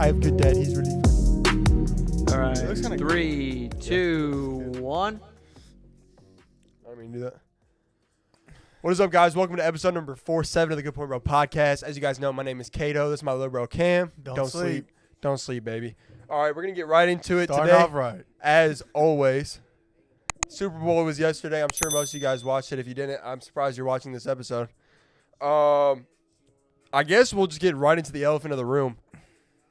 I have good dad. He's really funny. All right. 3, 2, 1. I mean, do that. What is up, guys? Welcome to episode number 47 of the Good Point Bro podcast. As you guys know, my name is Kato. This is my little bro Cam. Don't sleep. Don't sleep, baby. All right, we're going to get right into it Start today. off right. As always, Super Bowl was yesterday. I'm sure most of you guys watched it. If you didn't, I'm surprised you're watching this episode. I guess we'll just get right into the elephant of the room.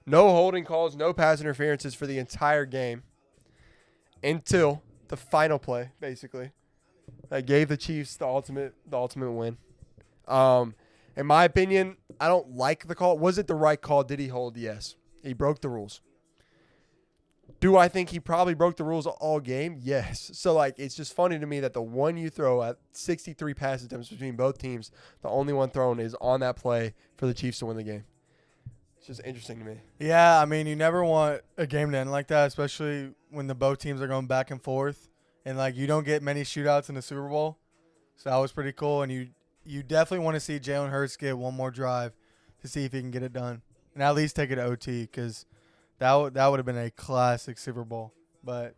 No holding calls, no pass interferences for the entire game until the final play, basically. That gave the Chiefs the ultimate win. In my opinion, I don't like the call. Was it the right call? Did he hold? Yes. He broke the rules. Do I think he probably broke the rules all game? Yes. So, it's just funny to me that the one you throw at 63 pass attempts between both teams, the only one thrown is on that play for the Chiefs to win the game. It's just interesting to me. Yeah, I mean, you never want a game to end like that, especially when the both teams are going back and forth. And, you don't get many shootouts in the Super Bowl. So that was pretty cool. And you definitely want to see Jalen Hurts get one more drive to see if he can get it done. And at least take it to OT because that would have been a classic Super Bowl. But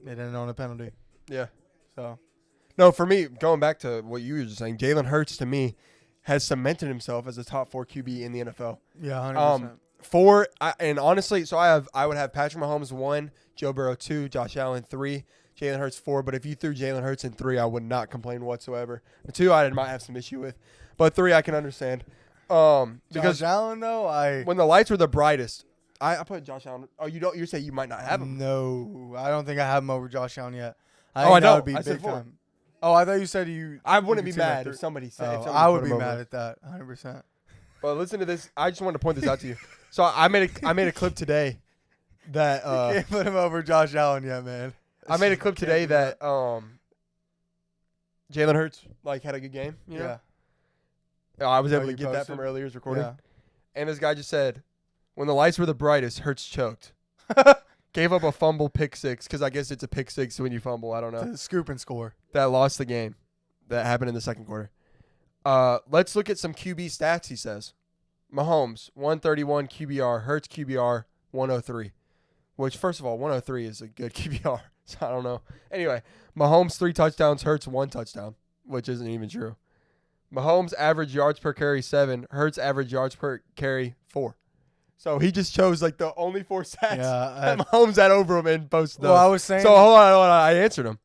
it ended on a penalty. Yeah. So. No, for me, going back to what you were just saying, Jalen Hurts, to me, has cemented himself as a top 4 QB in the NFL. Yeah, 100%. And honestly, so I would have Patrick Mahomes 1, Joe Burrow 2, Josh Allen 3, Jalen Hurts 4. But if you threw Jalen Hurts in 3, I would not complain whatsoever. The 2 I might have some issue with, but 3 I can understand. Because Josh Allen, though, when the lights were the brightest, I put Josh Allen. Oh, you don't? You say you might not have him? No, I don't think I have him over Josh Allen yet. I think that know. would be I said big 4. time. Oh, I thought you said you. I wouldn't be could see that mad if somebody said. Oh, if somebody I would put be him mad over. at that, 100%. But listen to this. I just wanted to point this out to you. So I made a clip today that You can't put him over Josh Allen yet, man. I made a clip today that Jalen Hurts had a good game. You know? Yeah. I was able to you get that posted? from earlier's recording. Yeah. And this guy just said, when the lights were the brightest, Hurts choked. Gave up a fumble pick 6 because I guess it's a pick 6 when you fumble. I don't know. To scoop and score. That lost the game. That happened in the second quarter. Let's look at some QB stats, he says. Mahomes, 131 QBR. Hurts QBR, 103. Which, first of all, 103 is a good QBR. So I don't know. Anyway, Mahomes 3 touchdowns. Hurts 1 touchdown, which isn't even true. Mahomes average yards per carry 7. Hurts average yards per carry 4. So he just chose the only 4 stats that Mahomes had over him and posted those. Well, I was saying. So hold on. I answered him.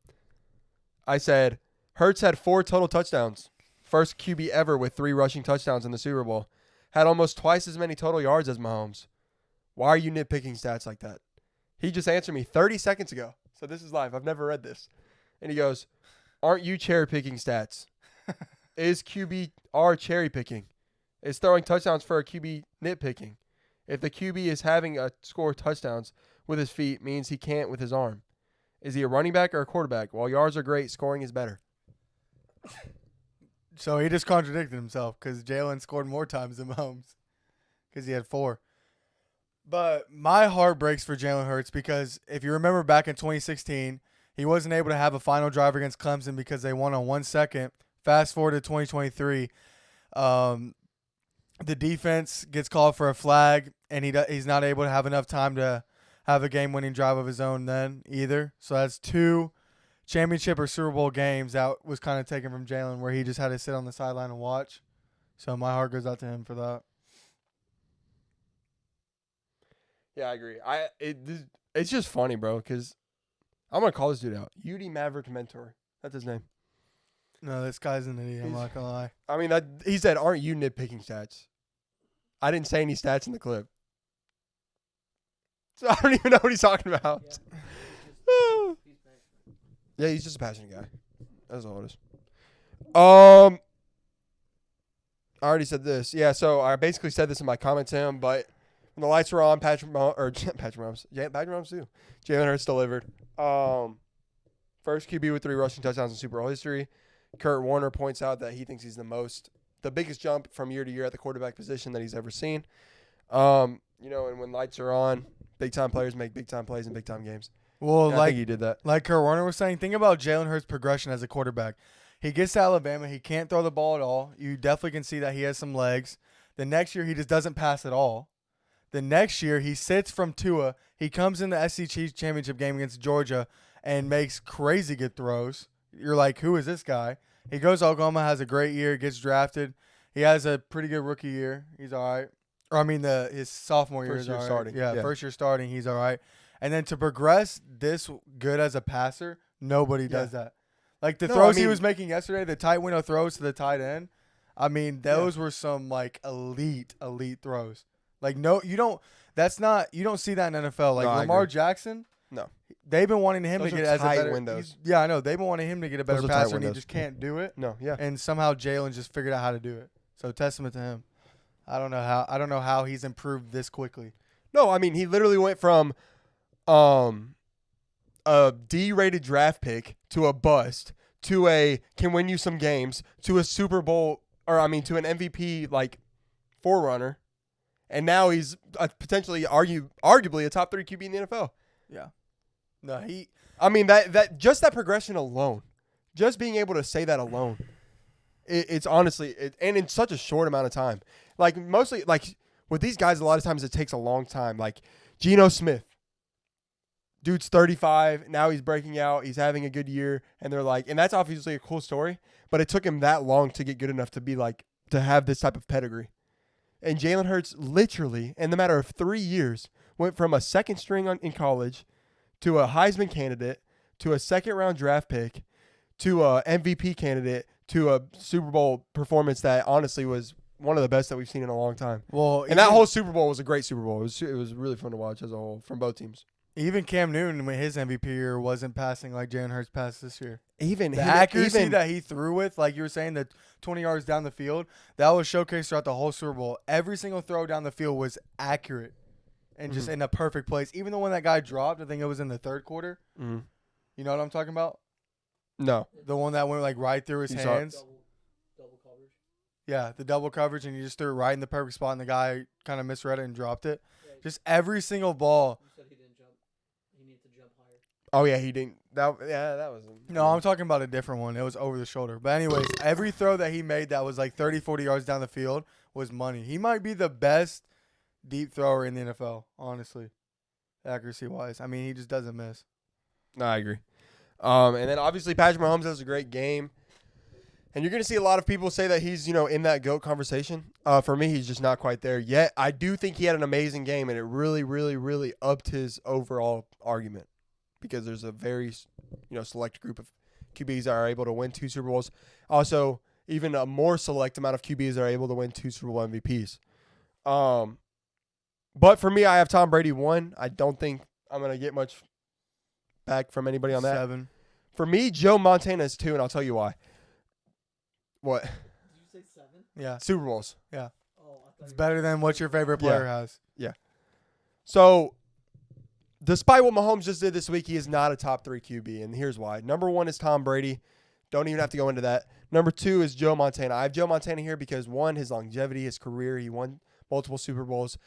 I said, Hurts had 4 total touchdowns. First QB ever with 3 rushing touchdowns in the Super Bowl. Had almost twice as many total yards as Mahomes. Why are you nitpicking stats like that? He just answered me 30 seconds ago. So this is live. I've never read this. And he goes, aren't you cherry-picking stats? Is QBR cherry-picking? Is throwing touchdowns for a QB nitpicking? If the QB is having a score touchdowns with his feet, means he can't with his arm. Is he a running back or a quarterback? While yards are great, scoring is better. So he just contradicted himself because Jalen scored more times than Mahomes because he had 4. But my heart breaks for Jalen Hurts because if you remember back in 2016, he wasn't able to have a final drive against Clemson because they won on 1 second. Fast forward to 2023, the defense gets called for a flag, and he's not able to have enough time to have a game-winning drive of his own then either. So that's 2 championship or Super Bowl games that was kind of taken from Jalen where he just had to sit on the sideline and watch. So my heart goes out to him for that. Yeah, I agree. It's just funny, bro, because I'm going to call this dude out. UD Maverick Mentor. That's his name. No, this guy's an idiot. I'm not going to lie. I mean, he said, aren't you nitpicking stats? I didn't say any stats in the clip. So I don't even know what he's talking about. Yeah, he's just a passionate guy. That's all it is. I already said this. Yeah, so I basically said this in my comment to him, but when the lights were on, Patrick Mahomes too. Jalen Hurts delivered. First QB with 3 rushing touchdowns in Super Bowl history. Kurt Warner points out that he thinks he's the biggest jump from year to year at the quarterback position that he's ever seen. And when lights are on, big-time players make big-time plays in big-time games. Well, I think he did that. Like Kurt Warner was saying, think about Jalen Hurts' progression as a quarterback. He gets to Alabama. He can't throw the ball at all. You definitely can see that he has some legs. The next year, he just doesn't pass at all. The next year, he sits from Tua. He comes in the SEC championship game against Georgia and makes crazy good throws. You're like, who is this guy? He goes to Oklahoma, has a great year, gets drafted. He has a pretty good rookie year. He's all right. Or, I mean, his sophomore year is all right. starting. Yeah, first year starting, he's all right. And then to progress this good as a passer, nobody does that. Like the throws he was making yesterday, the tight window throws to the tight end. I mean, those were some like elite throws. Like you don't see that in NFL. Like Lamar Jackson. No. They've been wanting him to get as a better windows. Yeah, I know. They've been wanting him to get a better passer, and he just can't do it. No, yeah. And somehow Jalen just figured out how to do it. So testament to him. I don't know how he's improved this quickly. No, I mean he literally went from a D-rated draft pick to a bust to a can win you some games to a Super Bowl to an MVP like forerunner, and now he's potentially arguably a top 3 QB in the NFL. Yeah. No, I mean that just that progression alone, just being able to say that alone, it's honestly and in such a short amount of time. Like mostly like with these guys, a lot of times it takes a long time. Like Geno Smith, dude's 35 now, he's breaking out, he's having a good year, and they're like, and that's obviously a cool story, but it took him that long to get good enough to be like to have this type of pedigree. And Jalen Hurts literally, in the matter of 3 years, went from a second string in college to a Heisman candidate to a second-round draft pick to a MVP candidate to a Super Bowl performance that honestly was one of the best that we've seen in a long time. Well, and that whole Super Bowl was a great Super Bowl. It was really fun to watch as a whole from both teams. Even Cam Newton, when his MVP year, wasn't passing like Jalen Hurts passed this year. Even the accuracy that he threw with, like you were saying, the 20 yards down the field, that was showcased throughout the whole Super Bowl. Every single throw down the field was accurate and just in a perfect place. Even the one that guy dropped, I think it was in the third quarter. Mm-hmm. You know what I'm talking about? No. The one that went like right through his hands. Double coverage. Yeah, the double coverage, and he just threw it right in the perfect spot, and the guy kind of misread it and dropped it. Yeah, just every single ball. You said he didn't jump. He needed to jump higher. Oh, yeah, he didn't. That was. No, I'm talking about a different one. It was over the shoulder. But anyways, every throw that he made that was like 30, 40 yards down the field was money. He might be the best deep thrower in the NFL, honestly, accuracy-wise. I mean, he just doesn't miss. No, I agree. And then obviously Patrick Mahomes has a great game. And you're going to see a lot of people say that he's, in that GOAT conversation. For me, he's just not quite there yet. I do think he had an amazing game, and it really, really, really upped his overall argument because there's a very, select group of QBs that are able to win 2 Super Bowls. Also, even a more select amount of QBs that are able to win 2 Super Bowl MVPs. But for me, I have Tom Brady 1. I don't think I'm going to get much back from anybody on that. 7. For me, Joe Montana is 2, and I'll tell you why. What? Did you say 7? Yeah. Super Bowls. Yeah. Oh, it's better than what your favorite player has. Yeah. So, despite what Mahomes just did this week, he is not a top 3 QB, and here's why. Number 1 is Tom Brady. Don't even have to go into that. Number 2 is Joe Montana. I have Joe Montana here because, 1, his longevity, his career, he won multiple Super Bowls.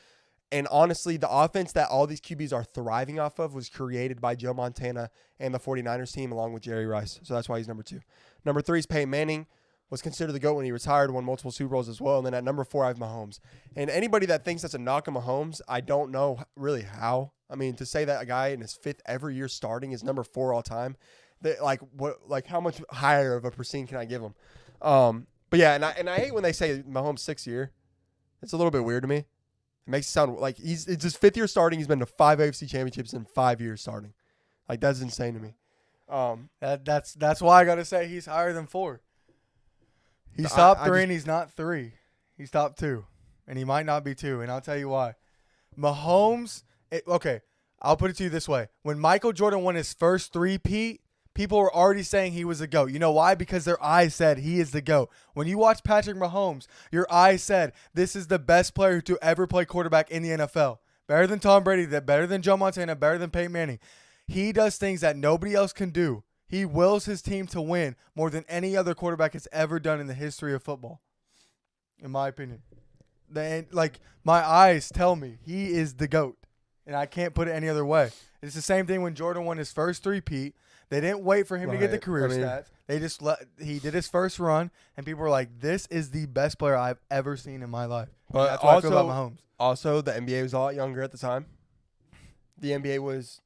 And honestly, the offense that all these QBs are thriving off of was created by Joe Montana and the 49ers team along with Jerry Rice. So that's why he's number 2. Number 3 is Peyton Manning. Was considered the GOAT when he retired, won multiple Super Bowls as well. And then at number 4, I have Mahomes. And anybody that thinks that's a knock on Mahomes, I don't know really how. I mean, to say that a guy in his 5th every year starting is number 4 all time, how much higher of a percent can I give him? But yeah, and I hate when they say Mahomes 6th year. It's a little bit weird to me. It makes it sound like it's his 5th year starting. He's been to 5 AFC championships in 5 years starting. Like, that's insane to me. That's why I got to say he's higher than 4. He's top 3 and he's not 3. He's top 2. And he might not be 2. And I'll tell you why. Mahomes, okay, I'll put it to you this way. When Michael Jordan won his first 3-peat, people were already saying he was the GOAT. You know why? Because their eyes said he is the GOAT. When you watch Patrick Mahomes, your eyes said this is the best player to ever play quarterback in the NFL. Better than Tom Brady, better than Joe Montana, better than Peyton Manning. He does things that nobody else can do. He wills his team to win more than any other quarterback has ever done in the history of football, in my opinion. My eyes tell me he is the GOAT, and I can't put it any other way. It's the same thing when Jordan won his first 3-peat. They didn't wait for him to get the career stats. He did his first run, and people were like, "This is the best player I've ever seen in my life." And But that's what I feel about Mahomes. Also, the NBA was a lot younger at the time. The NBA was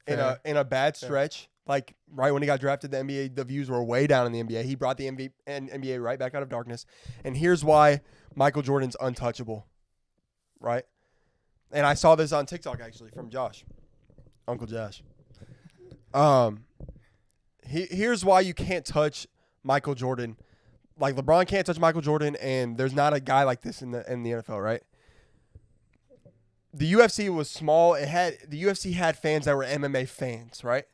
Fair. in a bad Fair. stretch. Like right when he got drafted, the NBA, the views were way down in the NBA. He brought the NBA right back out of darkness. And here's why Michael Jordan's untouchable, right? And I saw this on TikTok actually from Josh, Uncle Josh. Here's why you can't touch Michael Jordan. Like LeBron can't touch Michael Jordan, and there's not a guy like this in the NFL, right? The UFC was small. The UFC had fans that were MMA fans, right?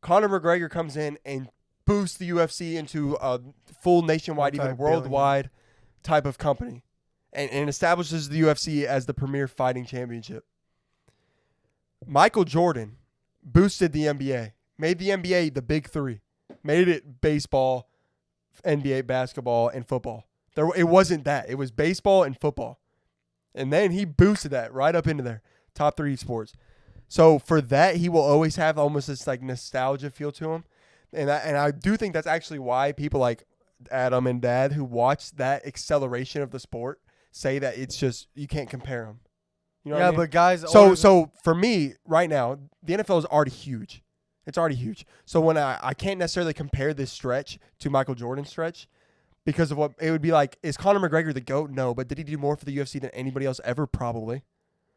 Conor McGregor comes in and boosts the UFC into a full nationwide, even Multi-billion. worldwide type of company, and establishes the UFC as the premier fighting championship. Michael Jordan boosted the NBA, made the NBA the big three, made it baseball, NBA basketball, and football. It wasn't that. It was baseball and football. And then he boosted that right up into there. Top 3 sports. So for that, he will always have almost this like nostalgia feel to him. And I do think that's actually why people like Adam and Dad who watch that acceleration of the sport say that it's just, you can't compare them. You know what I mean? But guys, So for me right now, the NFL is already huge. It's already huge. So when I can't necessarily compare this stretch to Michael Jordan's stretch because of what it would be like. Is Conor McGregor the GOAT? No. But did he do more for the UFC than anybody else ever? Probably.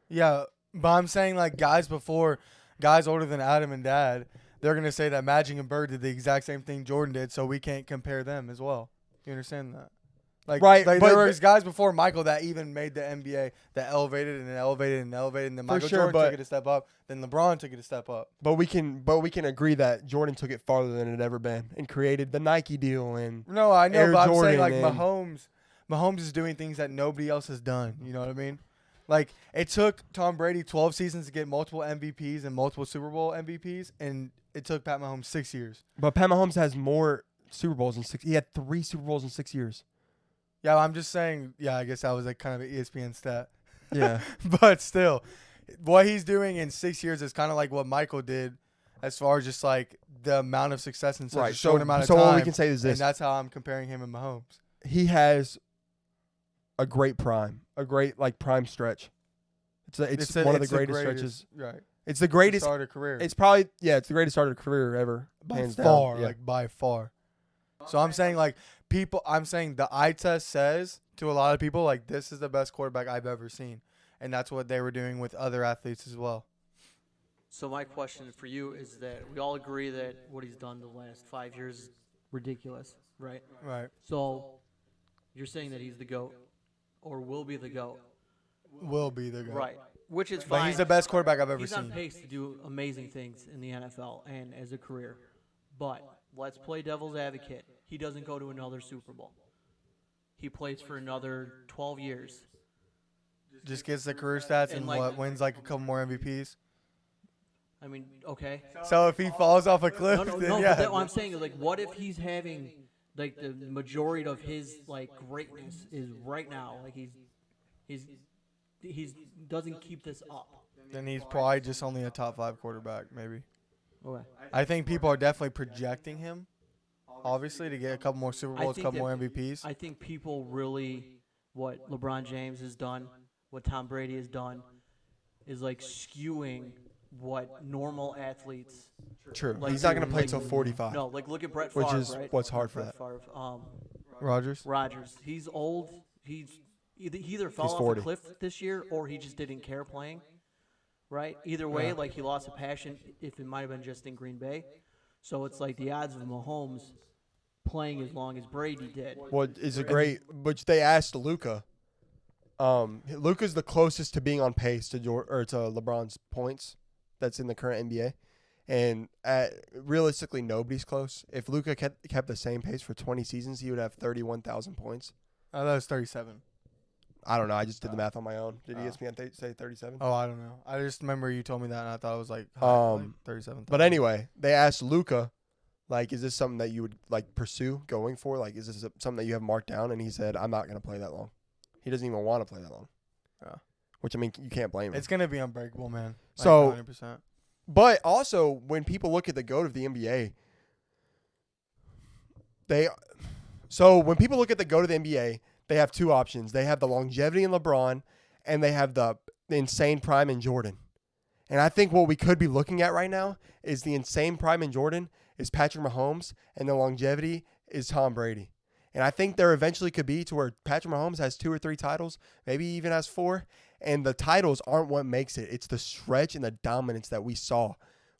yeah, but I'm saying like guys older than Adam and Dad, they're gonna say that Magic and Bird did the exact same thing Jordan did, so we can't compare them as well. You understand that? Like, Right, like but- there was guys before Michael that even made the NBA that elevated and elevated and elevated, and then Michael sure, Jordan but- took it a step up. Then LeBron took it a step up. But we can agree that Jordan took it farther than it had ever been and created the Nike deal and No, I know, Air but I'm Jordan saying like and- Mahomes is doing things that nobody else has done. You know what I mean? Like it took Tom Brady 12 seasons to get multiple MVPs and multiple Super Bowl MVPs, and it took Pat Mahomes 6 years. But Pat Mahomes has more Super Bowls in 6. He had 3 Super Bowls in 6 years. Yeah, I'm just saying. Yeah, I guess that was like kind of an ESPN stat. Yeah. But still, what he's doing in 6 years is kind of like what Michael did, as far as just like the amount of success in such a Right. short amount of So time. what we can say is and this: that's how I'm comparing him and Mahomes. he has a great prime, a great like prime stretch. It's one of the greatest stretches. Right. It's the greatest. Start of career. It's probably it's the greatest start of career ever, by hands far, down. Yeah. like by far. So I'm saying like I'm saying the eye test says to a lot of people like this is the best quarterback I've ever seen, and that's what they were doing with other athletes as well. So my question for you is that we all agree that what he's done the last 5 years is ridiculous, right? Right. So you're saying that he's the GOAT or will be the GOAT, Will be the guy. right? Which is But fine. he's the best quarterback I've ever He's seen. on pace to do amazing things in the NFL and as a career. But let's play devil's advocate. He doesn't go to another Super Bowl. He plays for another 12 years. Just gets the career stats and like- what wins like a couple more MVPs. I mean, okay. So if he falls off a cliff, No, then but yeah. that, what I'm saying is like, what if he's having like the majority of his like greatness is right now? Like he's doesn't keep this up. Then he's probably just only a top 5 quarterback, maybe. Okay. I think people are definitely projecting him, obviously, to get a couple more Super I Bowls, a think couple more that- MVPs. I think people really, what LeBron James has done, what Tom Brady has done, is like skewing what normal athletes. True. Like He's not going to doing, play like- till 45. No, like look at Brett Favre, Which is right? what's hard for Brett that. Favre. Rodgers. Rodgers. He's old. He either fell He's off 40. a cliff this year or he just didn't care playing. Right? Either way, like he lost a passion if it might have been just in Green Bay. So it's like the odds of Mahomes playing as long as Brady did. What is a great, which they asked Luka. Luka's the closest to being on pace to to LeBron's points that's in the current NBA. And realistically, nobody's close. If Luka kept the same pace for 20 seasons, he would have 31,000 points. I thought it was 37. I don't know. I just did the math on my own. Did ESPN say 37? Oh, I don't know. I just remember you told me that, and I thought it was like, high, like 37. But anyway, they asked Luka, like, is this something that you would like pursue going for? Like, is this something that you have marked down? And he said, I'm not going to play that long. He doesn't even want to play that long. Yeah. Which, I mean, you can't blame him. It's going to be unbreakable, man. Like, So- 100%. But also, when people look at the GOAT of the NBA, So when people look at the go to the NBA, they have two options. They have the longevity in LeBron, and they have the insane prime in Jordan. And I think what we could be looking at right now is the insane prime in Jordan is Patrick Mahomes, and the longevity is Tom Brady. And I think there eventually could be to where Patrick Mahomes has 2 or 3 titles, maybe even has 4. And the titles aren't what makes it. It's the stretch and the dominance that we saw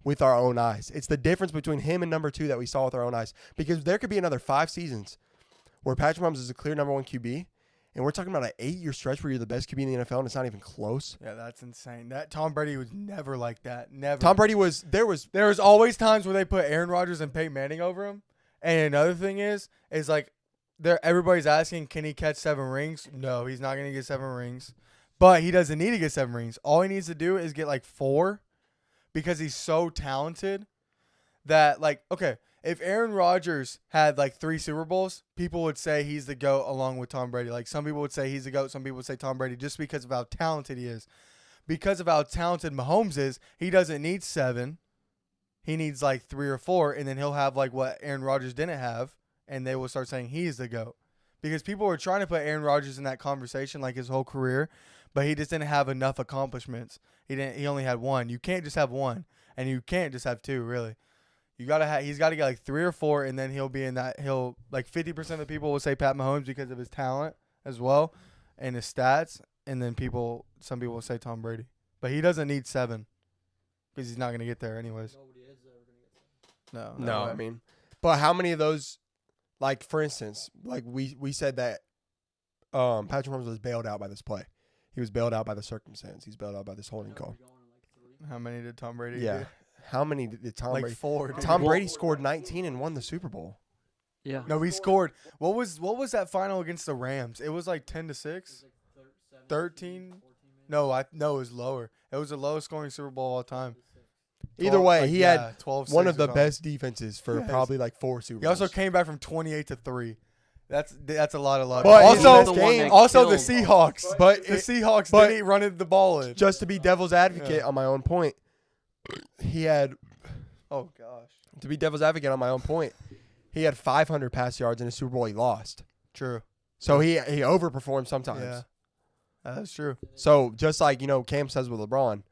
with our own eyes. It's the difference between him and number 2 that we saw with our own eyes. Because there could be another 5 seasons where Patrick Mahomes is a clear number 1 QB. And we're talking about an 8-year stretch where you're the best QB in the NFL, and it's not even close. Yeah, that's insane. That Tom Brady was never like that. Never. Tom Brady was there was always times where they put Aaron Rodgers and Peyton Manning over him. And another thing is like everybody's asking, can he catch 7 rings? No, he's not going to get 7 rings. But he doesn't need to get 7 rings. All he needs to do is get like 4 because he's so talented that okay, if Aaron Rodgers had like 3 Super Bowls, people would say he's the GOAT along with Tom Brady. Like some people would say he's the GOAT, some people would say Tom Brady just because of how talented he is. Because of how talented Mahomes is, he doesn't need 7. He needs like 3 or 4, and then he'll have like what Aaron Rodgers didn't have, and they will start saying he's the GOAT. Because people were trying to put Aaron Rodgers in that conversation like his whole career, but he just didn't have enough accomplishments. He only had 1. You can't just have 1, and you can't just have 2, really. He's got to get like 3 or 4, and then he'll be in that. He'll like 50% of the people will say Pat Mahomes because of his talent as well and his stats, and then some people will say Tom Brady, but he doesn't need 7 because he's not going to get there anyways. No, I mean, but how many of those, like for instance, like we said that Patrick Mahomes was bailed out by this play. He was bailed out by the circumstance. He's bailed out by this holding call. How many did Tom Brady? Yeah. do? How many did Tom Brady? 4. Dude. Tom Brady scored 19 and won the Super Bowl. Yeah. No, he scored. What was that final against the Rams? It was like 10-6, 13. No, it was lower. It was the lowest scoring Super Bowl of all time. Either way, he had 12, one of the best defenses for probably like 4 Super Bowls. He also came back from 28-3. That's a lot of luck. But also, the game, the Seahawks. But the Seahawks didn't run the ball in. Just to be devil's advocate on my own point, he had. Oh gosh. To be devil's advocate on my own point, he had 500 pass yards in a Super Bowl he lost. True. So he overperformed sometimes. Yeah, that's true. So just like Cam says with LeBron,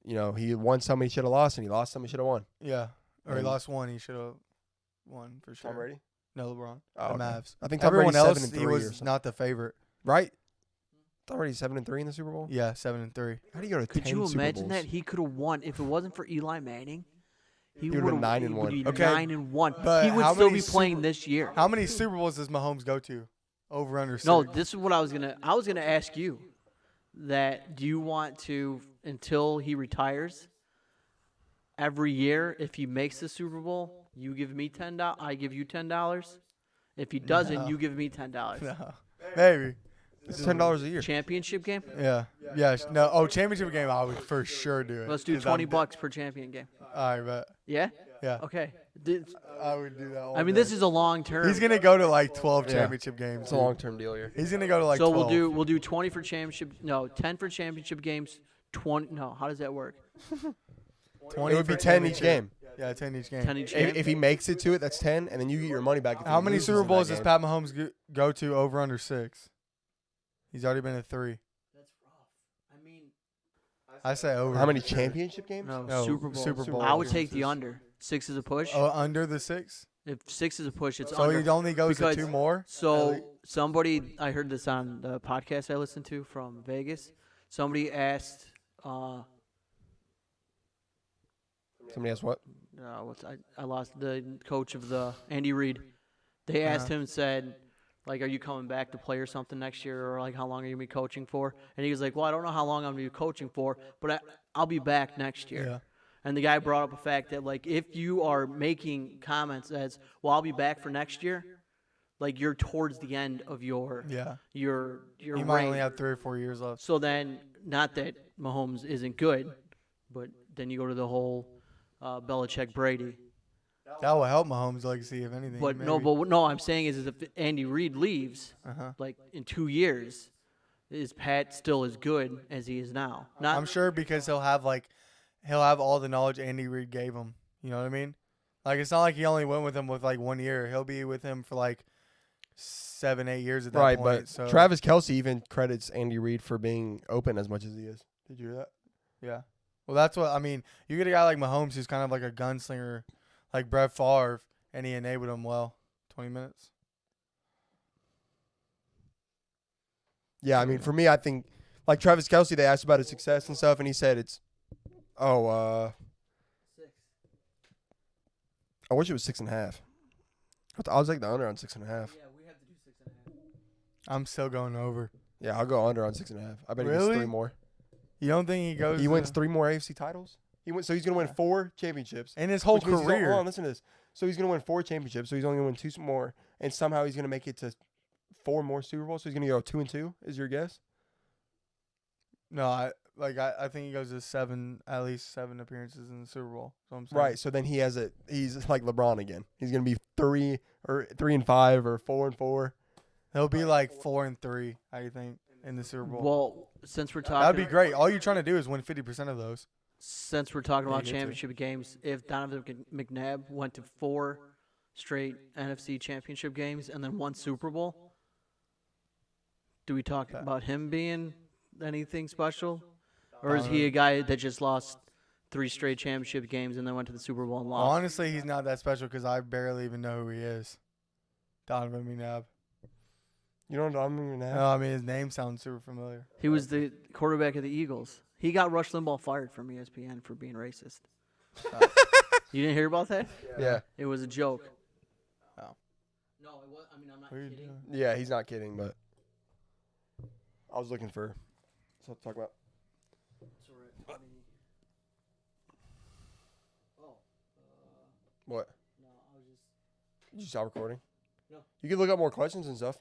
he won some he should have lost, and he lost some he should have won. Yeah. Or he lost 1, he should have won for sure. Tom Brady? No, LeBron. Oh, the Mavs. I think Tom Everyone Brady's else, 7-3 he or was something. not the favorite. Right? Tom Brady's 7-3 in the Super Bowl? Yeah, 7-3. How do you go to 10 Could you Super imagine Bowls? that he could have won if it wasn't for Eli Manning? He would have been 9-1. Okay, 9-1. but He would how still many be playing this year. How many Super Bowls does Mahomes go to? Over under 6? No, this is what I was gonna ask you. That do you want to, until he retires, every year if he makes the Super Bowl, you give me $10, I give you $10. If he doesn't, you give me $10. No. Maybe. It's $10 a year. Championship game? Yeah. Yeah. No. Oh, championship game, I would for sure do it. Let's do 'cause I'm $20 per champion game. All right, bet. Yeah? Yeah. Okay. I would do that all I mean, day. this is a long term. He's gonna go to like 12 Yeah. championship games. It's a long-term deal here. He's gonna go to like so 12. we'll do 20 for championship. No, 10 for championship games. 20. No, how does that work? 20 It would be for 10 each championship. game. Yeah, 10 each game. 10 each game. If he makes it to it, that's 10, and then you get your money back. If How he many loses Super in that Bowls does game. Pat Mahomes go to over under 6? He's already been at 3. That's rough. I mean, I say over. How many for sure. championship games? No, Super Bowl. Super Bowl. I would take the under. 6 is a push. Oh, under the 6? If 6 is a push, it's So under. he only goes to Because- 2 more? So somebody, I heard this on the podcast I listened to from Vegas. Somebody asked, Somebody else what? I lost the coach of the Andy Reid. They asked him and said, like, are you coming back to play or something next year, or like how long are you gonna be coaching for? And he was like, well, I don't know how long I'm gonna be coaching for, but I'll be back next year. Yeah. And the guy brought up a fact that, like, if you are making comments as, well, I'll be back for next year, like, you're towards the end of your Yeah. your He might reign. only have 3 or 4 years left. So then, not that Mahomes isn't good, but then you go to the whole Belichick Brady. That will help Mahomes' legacy, if anything. But maybe. no, I'm saying is if Andy Reid leaves, like in 2 years, is Pat still as good as he is now? Not I'm sure because he'll have all the knowledge Andy Reid gave him. You know what I mean? Like, it's not like he only went with him with, like, 1 year. He'll be with him for, like, 7, 8 years at that Right, point. but So Travis Kelce even credits Andy Reid for being open as much as he is. Did you hear that? Yeah. Well, that's what I mean. You get a guy like Mahomes who's kind of like a gunslinger, like Brett Favre, and he enabled him well. 20 minutes. Yeah, I mean, for me, I think, like Travis Kelce, they asked about his success and stuff, and he said it's, I wish it was 6.5. I was like the under on 6.5. Yeah, we have to do 6.5. I'm still going over. Yeah, I'll go under on 6.5. I bet he Really? wins 3 more. You don't think he goes? He wins 3 more AFC titles. So he's gonna win 4 championships in his whole which means career. Hold on, listen to this. So he's gonna win 4 championships. So he's only gonna win 2 more, and somehow he's gonna make it to 4 more Super Bowls. So he's gonna go 2-2. Is your guess? No, I think he goes to at least 7 appearances in the Super Bowl. That's what I'm saying. Right. So then he's like LeBron again. He's gonna be 3 and 5 or 4 and 4. He'll be like 4 and 3. I think in the Super Bowl. Well, since we're talking, That'd be great. All you're trying to do is win 50% of those. Since we're talking Yeah, about you get to. championship games, if Donovan McNabb went to 4 straight NFC championship games and then 1 Super Bowl, do we talk about him being anything special? Or is he a guy that just lost 3 straight championship games and then went to the Super Bowl and lost? Honestly, he's not that special because I barely even know who he is. Donovan McNabb. You don't know Donovan McNabb? No, I mean his name sounds super familiar. He was the quarterback of the Eagles. He got Rush Limbaugh fired from ESPN for being racist. You didn't hear about that? Yeah. It was a joke. Oh. No, it was. I mean, I'm not What are you kidding. doing? Yeah, he's not kidding, but I was looking for something to talk about. What? No, I was just. Did you stop recording? No. You can look up more questions and stuff.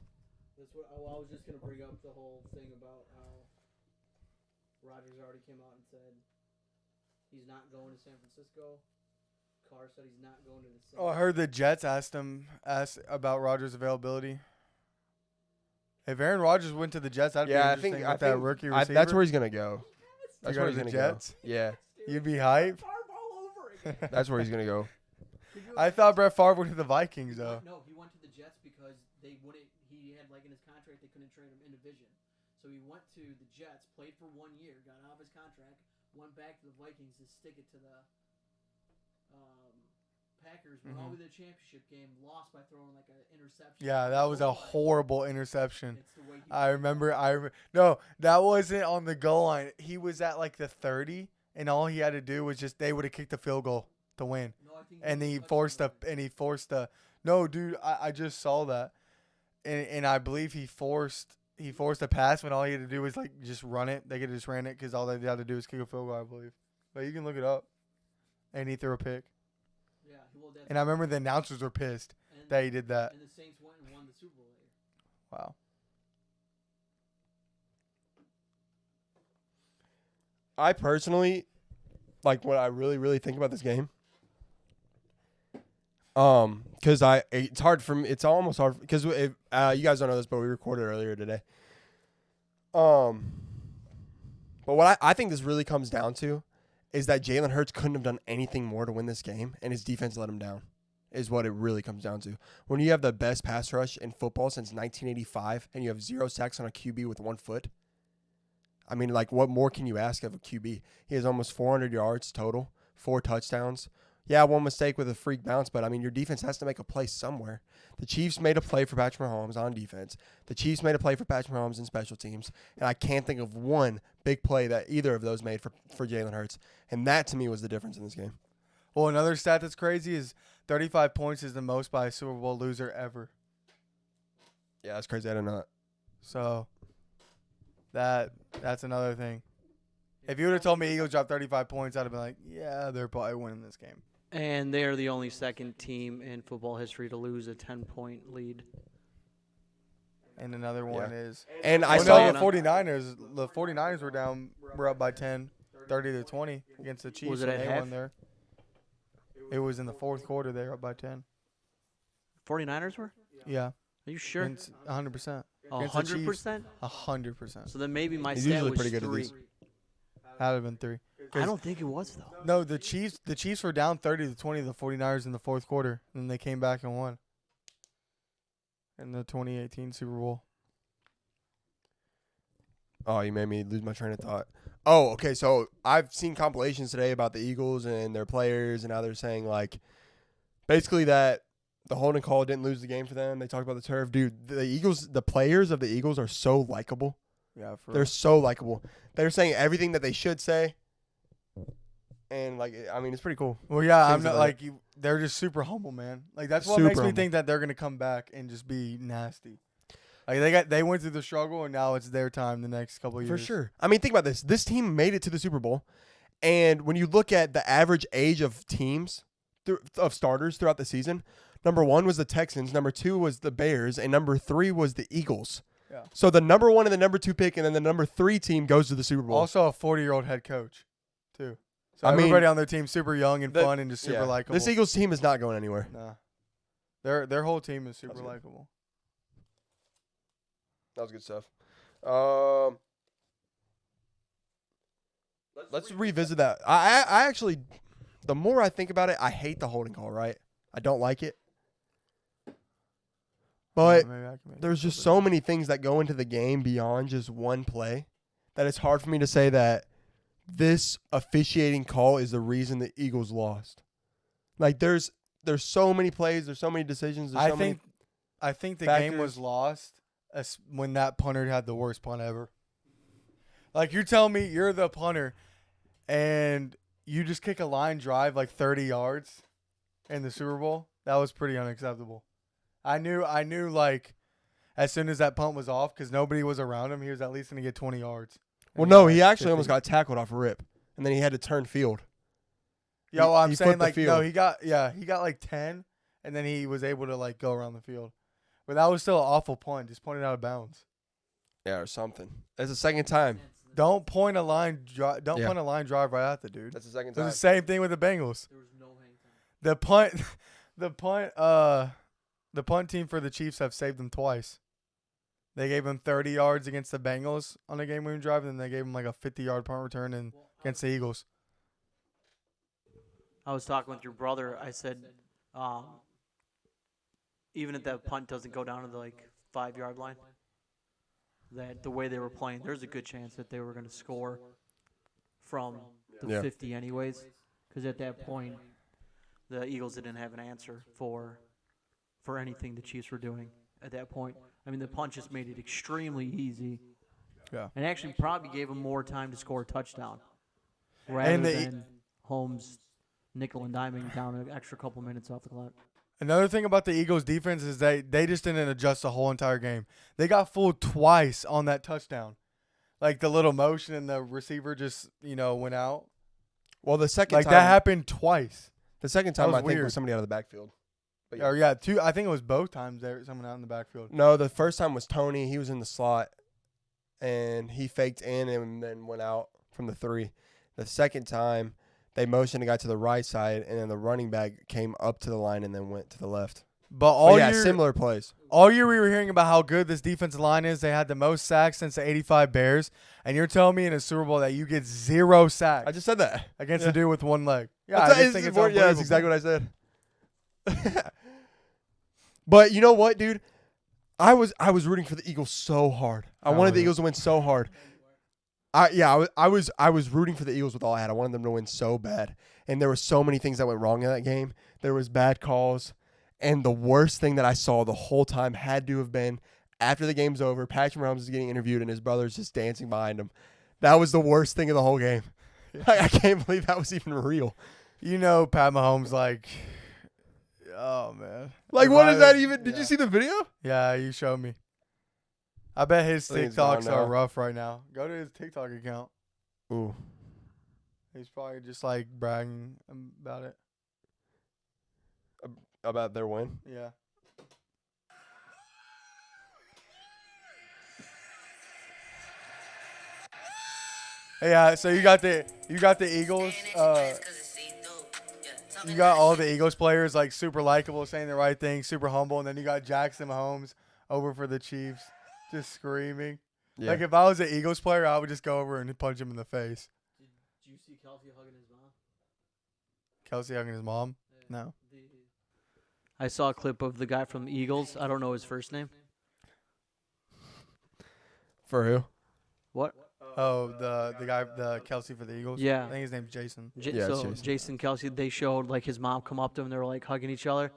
That's what. I was just gonna bring up the whole thing about how Rodgers already came out and said he's not going to San Francisco. Carr said he's not going to the Saints. Oh, I heard the Jets asked about Rodgers' availability. If Aaron Rodgers went to the Jets, that'd be interesting with that rookie receiver. That's where he's gonna go. That's go where to he's the gonna Jets? go. Yeah, You'd be hype. that's where he's gonna go. I thought Brett Favre went to the Vikings though. No, he went to the Jets because they wouldn't. He had like in his contract they couldn't trade him in division, so he went to the Jets, played for 1 year, got out of his contract, went back to the Vikings to stick it to the Packers. Went all the way to the championship game, lost by throwing like an interception. Yeah, that was a horrible interception. It's the way he I remember. No, that wasn't on the goal line. He was at like the 30, and all he had to do was just they would have kicked the field goal to win. No, I think And was he a touchdown forced run. a no, dude. I just saw that, and I believe he forced a pass when all he had to do was like just run it. They could have just ran it because all they had to do was kick a field goal, I believe. But you can look it up. And he threw a pick. Yeah, well, that's And I remember the announcers were pissed that he did that. And the Saints went and won the Super Bowl later. Wow. I personally, like, what I really, really think about this game. Because it's hard for me. It's almost hard because you guys don't know this, but we recorded earlier today. But what I think this really comes down to is that Jalen Hurts couldn't have done anything more to win this game, and his defense let him down. Is what it really comes down to. When you have the best pass rush in football since 1985, and you have 0 sacks on a QB with 1 foot. I mean, like, what more can you ask of a QB? He has almost 400 yards total, 4 touchdowns. Yeah, 1 mistake with a freak bounce, but, I mean, your defense has to make a play somewhere. The Chiefs made a play for Patrick Mahomes on defense. The Chiefs made a play for Patrick Mahomes in special teams, and I can't think of one big play that either of those made for Jalen Hurts, and that, to me, was the difference in this game. Well, another stat that's crazy is 35 points is the most by a Super Bowl loser ever. Yeah, that's crazy. I did not. So that's another thing. If you would have told me Eagles dropped 35 points, I'd have been like, yeah, they're probably winning this game. And they are the only second team in football history to lose a 10-point lead. And another one Yeah. is And I well, saw no, the 49ers. The 49ers were up by 10, 30-20 against the Chiefs. Was it and at they half? won there. It was in the fourth quarter. They were up by 10. 49ers were? Yeah. Are you sure? 100%. 100%? 100%. So then maybe my He's stat usually was pretty good at 3. these. That would have been 3. I don't think it was though. No, the Chiefs were down 30-20 to the 49ers in the fourth quarter, and they came back and won in the 2018 Super Bowl. Oh, you made me lose my train of thought. Oh, okay. So I've seen compilations today about the Eagles and their players, and how they're saying like basically that the holding call didn't lose the game for them. They talked about the turf, dude. The Eagles, the players of the Eagles are so likable. Yeah, They're so likable. They're saying everything that they should say, and like I mean, it's pretty cool. Well, yeah, I'm Things not like like you. They're just super humble, man. Like that's what Super makes me humble. think that they're gonna come back and just be nasty. Like they went through the struggle, and now it's their time the next couple of years. For sure. I mean, think about this. This team made it to the Super Bowl, and when you look at the average age of teams of starters throughout the season, number 1 was the Texans, number 2 was the Bears, and number 3 was the Eagles. Yeah. So the number 1 and the number 2 pick, and then the number 3 team goes to the Super Bowl. Also, a 40-year-old head coach, too. So I mean, everybody on their team super young and fun and just super yeah. likable. This Eagles team is not going anywhere. Nah, their whole team is super That's good. likable. That was good stuff. Let's revisit that. I actually, the more I think about it, I hate the holding call, right? I don't like it. But Maybe I can make there's it just a so many things that go into the game beyond just one play that it's hard for me to say that this officiating call is the reason the Eagles lost. Like there's so many plays, there's so many decisions. There's so many I think the factors. game was lost when that punter had the worst punt ever. Like you're telling me you're the punter and you just kick a line drive like 30 yards in the Super Bowl? That was pretty unacceptable. I knew like as soon as that punt was off, because nobody was around him, he was at least going to get 20 yards. Well, no, he got actually 50. almost got tackled off a rip, and then he had to turn field. Yeah, well, I'm he saying flipped the like field. no, he got like 10, and then he was able to like go around the field. But that was still an awful punt, just pointed out of bounds. Yeah, or something. That's the second time. Don't point a line drive right at the dude. That's the second It time. was the same thing with the Bengals. There was no hang time. The punt team for the Chiefs have saved them twice. They gave him 30 yards against the Bengals on a game-winning drive, and then they gave him like a 50-yard punt return against the Eagles. I was talking with your brother. I said, even if that punt doesn't go down to the 5-yard line, that the way they were playing, there's a good chance that they were going to score from the 50 anyways. Because at that point, the Eagles didn't have an answer for anything the Chiefs were doing at that point. I mean, the punt just made it extremely easy. Yeah. And actually probably gave them more time to score a touchdown rather than Holmes nickel and diming down an extra couple minutes off the clock. Another thing about the Eagles' defense is they just didn't adjust the whole entire game. They got fooled twice on that touchdown. Like the little motion and the receiver just, went out. Well, the second time. That happened twice. The second time, was I think, weird. was somebody out of the backfield. But Or yeah, two. I think it was both times there was someone out in the backfield. No, the first time was Tony. He was in the slot, and he faked in and then went out from the 3. The second time, they motioned and got to the right side, and then the running back came up to the line and then went to the left. But similar plays. All year we were hearing about how good this defensive line is. They had the most sacks since the 85 Bears. And you're telling me in a Super Bowl that you get 0 sacks I just said that. against a dude with one leg. Yeah, That's I just think it's unbelievable. that's exactly what I said. But you know what, dude? I was rooting for the Eagles so hard. I wanted the Eagles to win so hard. I was rooting for the Eagles with all I had. I wanted them to win so bad. And there were so many things that went wrong in that game. There was bad calls. And the worst thing that I saw the whole time had to have been after the game's over, Patrick Mahomes is getting interviewed and his brother's just dancing behind him. That was the worst thing of the whole game. I can't believe that was even real. Pat Mahomes, oh, man. What is that even? Did you see the video? Yeah, you showed me. I bet his I think it's gone TikToks now. are rough right now. Go to his TikTok account. Ooh. He's probably just bragging about it. About their win? Yeah. Yeah, so you got the Eagles. You got all the Eagles players super likable, saying the right thing, super humble, and then you got Jackson Mahomes over for the Chiefs, just screaming. Yeah. If I was an Eagles player, I would just go over and punch him in the face. Did you see Kelsey hugging his mom? Kelsey hugging his mom? No. I saw a clip of the guy from the Eagles. I don't know his first name. For who? What? Oh, the guy, the Kelsey for the Eagles? Yeah. I think his name's Jason. Yeah, it's So Jason Kelsey, they showed like his mom come up to him. They were like hugging each other.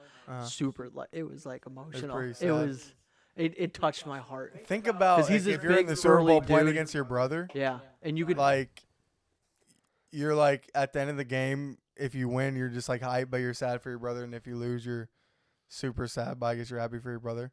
Super, like it was like emotional. pretty It sad. was, it touched my heart. Think about 'Cause he's like, this if you're in big, the Super Bowl burly playing dude. against your brother, Yeah, and you could like, you're like, at the end of the game, if you win, you're just like hyped, but you're sad for your brother. And if you lose, you're super sad, but I guess you're happy for your brother.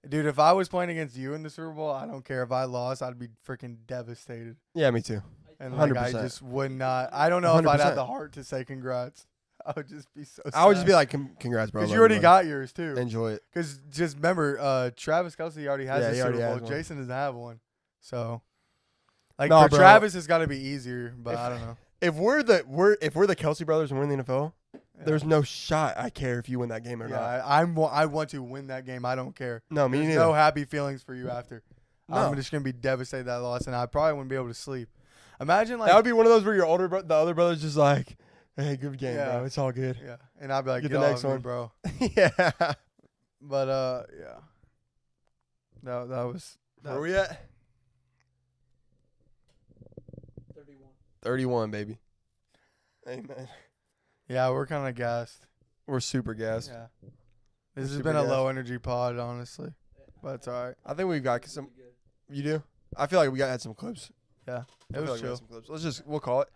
Dude, if I was playing against you in the Super Bowl, I don't care. If I lost, I'd be freaking devastated. Yeah, me too. And like, I 100%. just would not. I don't know if I'd 100%. have the heart to say congrats. I would just be so sad. I would just be like, congrats, bro. because you love already bro. got yours, too. Enjoy it. Because just remember, Travis Kelsey already has Yeah, a he Super already has Bowl. one. Jason doesn't have one. So, like, No, for bro. Travis, it's got to be easier, but I don't know. If we're the Kelsey brothers and we're in the NFL, there's no shot I care if you win that game or not. Yeah, I want to win that game. I don't care. No, me There's neither. no happy feelings for you after. No. I'm just gonna be devastated that I lost, and I probably wouldn't be able to sleep. Imagine like that would be one of those where your the other brother's just like, hey, good game, Yeah. bro. It's all good. yeah, and I'd be like, Get get the off next me, one. bro. Yeah. But yeah, that was. Where are we at? 31. 31, baby. Amen. Yeah, we're kind of gassed. We're super gassed. Yeah, this has super been a gassed. low energy pod, honestly, but it's all right. I think we've got some. You do? I feel like we had some clips. Yeah, I it feel was like we had chill. some clips. We'll call it.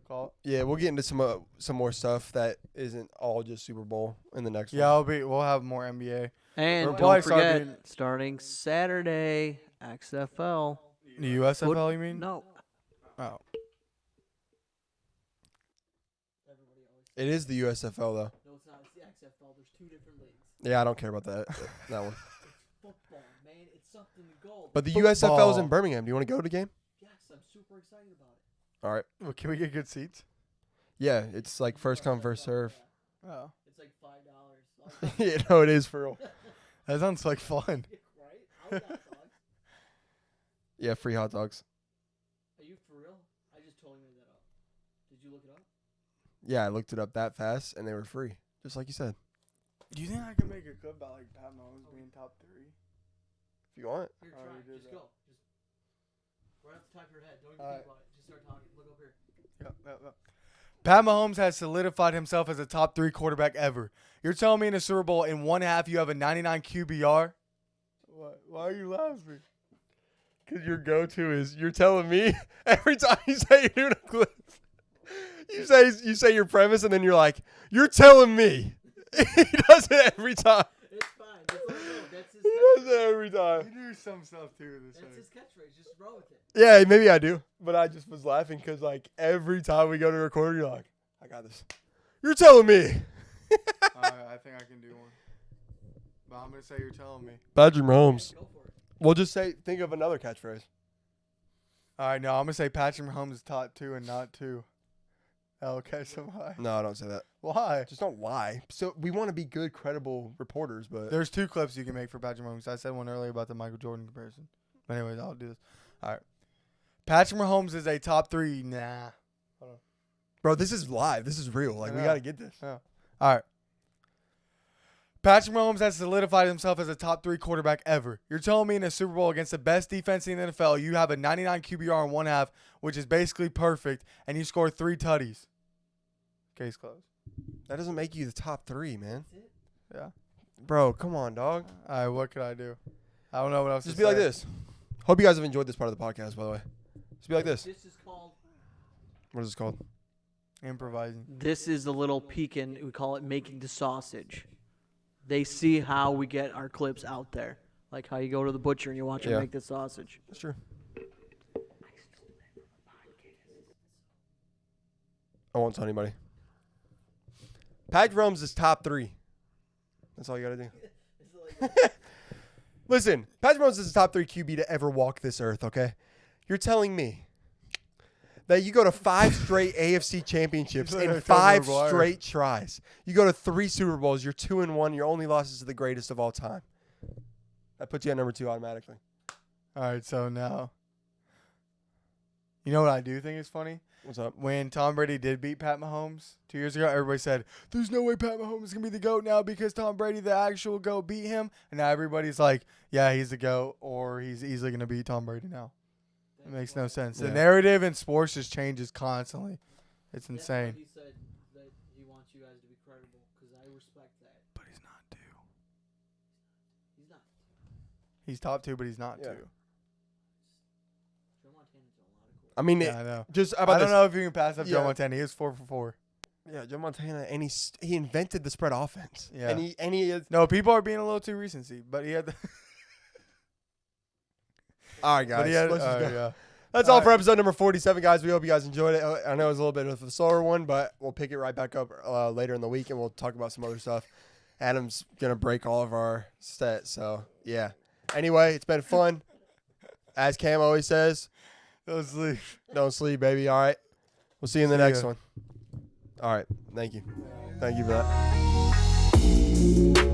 Call Yeah, we'll get into some more stuff that isn't all just Super Bowl in the next Yeah, one. we'll have more NBA. And We'll probably don't start forget, doing- starting Saturday, XFL. The USFL, you mean? No. Oh, It is the USFL though. No, it's not. It's the XFL. There's two different leagues. Yeah, I don't care about that that one. Football, man. It's something to go. But the Football. USFL is in Birmingham. Do you want to go to the game? Yes, I'm super excited about it. All right. well, can we get good seats? Yeah, it's like first come first serve. Oh, It's like $5. Yeah, no, it is for real. that sounds like fun. Right? How's that, dog? Yeah, free hot dogs. Are you for real? I just totally made that up. Did you look it up? Yeah, I looked it up that fast and they were free, just like you said. Do you think I can make a clip about like Pat Mahomes being top 3? If you want. Here, Oh, try. you did Just that. go. Just right off the top of your head. Don't even All think about it. Just start talking. Look up here. Yep. Pat Mahomes has solidified himself as a top 3 quarterback ever. You're telling me in the Super Bowl in one half you have a 99 QBR? What? Why are you laughing? Because your go-to is you're telling me every time you say you're doing a clip. You say your premise and then you're like, you're telling me. He does it every time. It's fine. That's all I know. That's his He does it every time. You do some stuff too. That's his catchphrase. Just roll with it. Yeah, maybe I do. But I just was laughing because like every time we go to record, you're like, I got this. You're telling me. I think I can do one. But I'm going to say you're telling me. Patrick Mahomes. Go for it. We'll just think of another catchphrase. All right, no, I'm going to say Patrick Mahomes is top 2 and not 2. That'll catch some eye. No, don't say that. Why? Just don't lie. So we want to be good, credible reporters, but There's 2 clips you can make for Patrick Mahomes. I said one earlier about the Michael Jordan comparison. But anyways, I'll do this. All right. Patrick Mahomes is a top 3. Nah. bro, this is live. This is real. Like we Yeah. got to get this. All right. Patrick Mahomes has solidified himself as a top 3 quarterback ever. You're telling me in a Super Bowl against the best defense in the NFL, you have a 99 QBR in one half, which is basically perfect, and you score 3 tutties. Case closed. That doesn't make you the top 3, man. Yeah. Bro, come on, dog. All right, what could I do? I don't know what else Just to be like say. this. Hope you guys have enjoyed this part of the podcast, by the way. Just be like this. This is called. What is this called? Improvising. This is a little peek in. We call it making the sausage. They see how we get our clips out there, like how you go to the butcher and you watch Yeah. him make the sausage. That's true. I won't tell anybody. Patrick Mahomes is top 3. That's all you got to do. Listen, Patrick Mahomes is the top 3 QB to ever walk this earth, okay? You're telling me that you go to 5 straight AFC championships He's like in Tobey 5 Maguire. straight tries. You go to 3 Super Bowls. You're 2-1. Your only loss is to the greatest of all time. That puts you at number 2 automatically. All right, so now You know what I do think is funny? What's up? When Tom Brady did beat Pat Mahomes 2 years ago, everybody said, there's no way Pat Mahomes is going to be the GOAT now because Tom Brady, the actual GOAT, beat him. And now everybody's like, yeah, he's the GOAT, or he's easily going to beat Tom Brady now. It makes no sense. The Yeah. narrative in sports just changes constantly. It's insane. He said that he wants you guys to be credible because I respect that. But he's not 2. He's not. He's top 2, but he's not Yeah. 2. Joe Montana's a lot of cool. I mean, Yeah, I know. just how I about don't this? know if you can pass up Joe Yeah. Montana. He was 4 for 4. Yeah, Joe Montana, and he invented the spread offense. Yeah. And he is. No, people are being a little too recency, but he had the. All right, guys. But he had, let's just go. yeah. That's all for episode number 47, guys. We hope you guys enjoyed it. I know it was a little bit of a slower one, but we'll pick it right back up later in the week, and we'll talk about some other stuff. Adam's going to break all of our sets, so, yeah. Anyway, it's been fun. As Cam always says, Don't sleep. don't sleep, baby. All right. We'll see you in the See next ya. one. All right. Thank you. Thank you for that.